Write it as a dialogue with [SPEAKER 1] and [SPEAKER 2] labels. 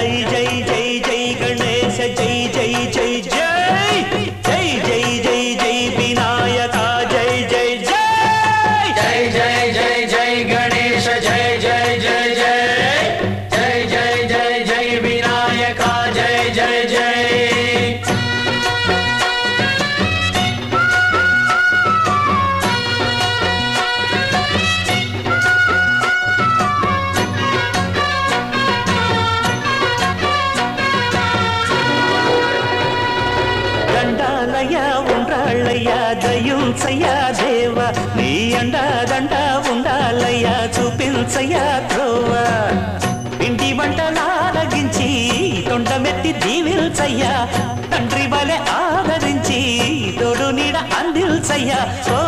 [SPEAKER 1] జై జై జై జై గణేశ జై జై జై జై జై జై జై జై వినాయక జై జై జై
[SPEAKER 2] జై జై జై జై గణేశ జై జై జై జై జై జై జై జై వినాయక జై జై జై
[SPEAKER 1] దండాలయ్యా ఉండ్రాళ్ళయ్యా దయుంచయ్యా దేవ నీ అండాదండ ఉండాలయ్యా చూపించయ్యా త్రోవ ఇంటి వంటలాలగించి తొండమెత్తి దీవిల్చయ్యా తండ్రి వలె ఆదరించి తోడు నీడ అందిల్చయ్యా ఓ